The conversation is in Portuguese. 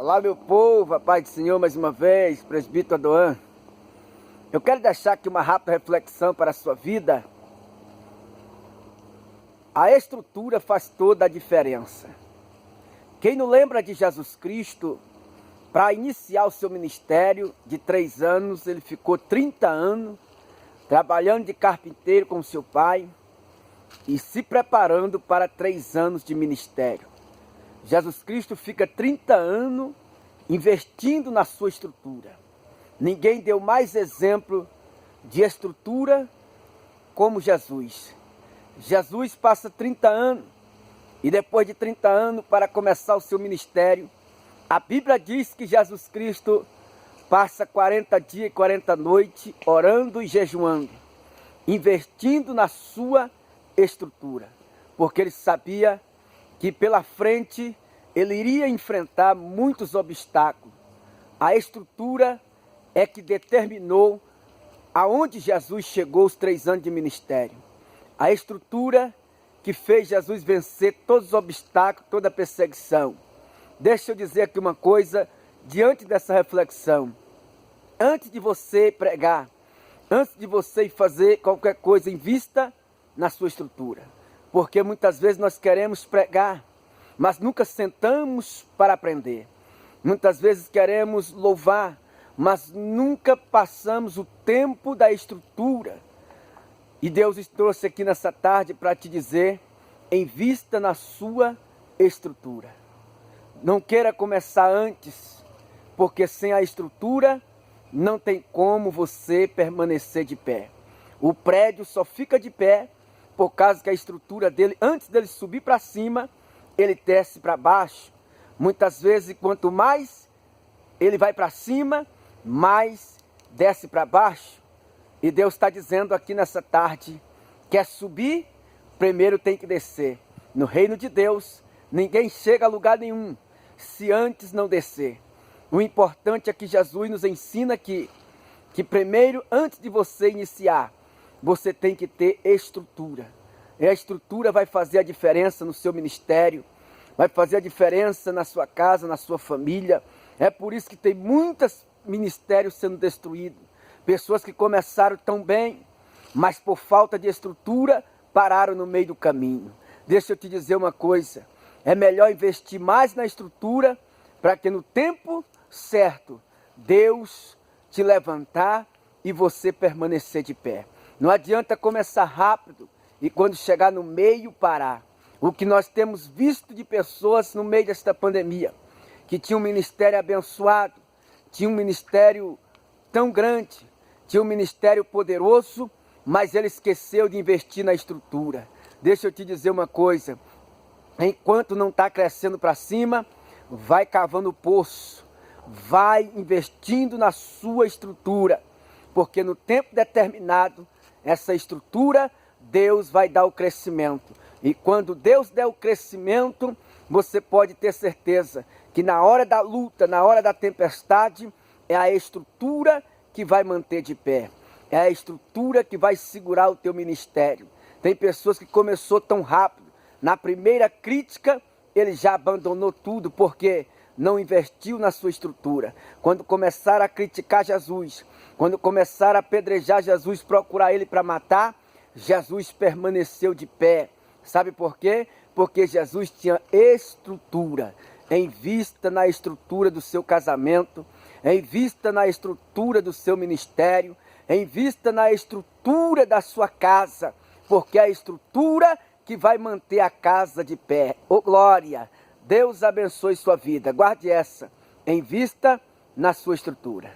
Olá, meu povo, a paz do Senhor mais uma vez, presbítero Adoan. Eu quero deixar aqui uma rápida reflexão para a sua vida. A estrutura faz toda a diferença. Quem não lembra de Jesus Cristo, para iniciar o seu ministério de 3 anos, ele ficou 30 anos trabalhando de carpinteiro com seu pai e se preparando para 3 anos de ministério. Jesus Cristo fica 30 anos investindo na sua estrutura. Ninguém deu mais exemplo de estrutura como Jesus. Jesus passa 30 anos e depois de 30 anos para começar o seu ministério, a Bíblia diz que Jesus Cristo passa 40 dias e 40 noites orando e jejuando, investindo na sua estrutura, porque ele sabia que pela frente ele iria enfrentar muitos obstáculos. A estrutura é que determinou aonde Jesus chegou os 3 anos de ministério. A estrutura que fez Jesus vencer todos os obstáculos, toda a perseguição. Deixa eu dizer aqui uma coisa, diante dessa reflexão. Antes de você pregar, antes de você fazer qualquer coisa, invista na sua estrutura. Porque muitas vezes nós queremos pregar, mas nunca sentamos para aprender. Muitas vezes queremos louvar, mas nunca passamos o tempo da estrutura. E Deus trouxe aqui nessa tarde para te dizer, invista na sua estrutura. Não queira começar antes, porque sem a estrutura não tem como você permanecer de pé. O prédio só fica de pé por causa que a estrutura dele, antes dele subir para cima, ele desce para baixo. Muitas vezes, quanto mais ele vai para cima, mais desce para baixo. E Deus está dizendo aqui nessa tarde, quer subir, primeiro tem que descer. No reino de Deus, ninguém chega a lugar nenhum se antes não descer. O importante é que Jesus nos ensina aqui, que primeiro, antes de você iniciar, você tem que ter estrutura. E a estrutura vai fazer a diferença no seu ministério, vai fazer a diferença na sua casa, na sua família. É por isso que tem muitos ministérios sendo destruídos. Pessoas que começaram tão bem, mas por falta de estrutura, pararam no meio do caminho. Deixa eu te dizer uma coisa, é melhor investir mais na estrutura, para que no tempo certo, Deus te levantar e você permanecer de pé. Não adianta começar rápido e quando chegar no meio parar. O que nós temos visto de pessoas no meio desta pandemia, que tinha um ministério abençoado, tinha um ministério tão grande, tinha um ministério poderoso, mas ele esqueceu de investir na estrutura. Deixa eu te dizer uma coisa, enquanto não está crescendo para cima, vai cavando poço, vai investindo na sua estrutura, porque no tempo determinado, essa estrutura, Deus vai dar o crescimento. E quando Deus der o crescimento, você pode ter certeza que na hora da luta, na hora da tempestade, é a estrutura que vai manter de pé. É a estrutura que vai segurar o teu ministério. Tem pessoas que começou tão rápido. Na primeira crítica, ele já abandonou tudo porque não investiu na sua estrutura. Quando começaram a criticar Jesus, quando começaram a apedrejar Jesus, procurar ele para matar, Jesus permaneceu de pé. Sabe por quê? Porque Jesus tinha estrutura. Invista na estrutura do seu casamento, invista na estrutura do seu ministério, invista na estrutura da sua casa, porque é a estrutura que vai manter a casa de pé. Ô glória! Deus abençoe sua vida. Guarde essa. Invista na sua estrutura.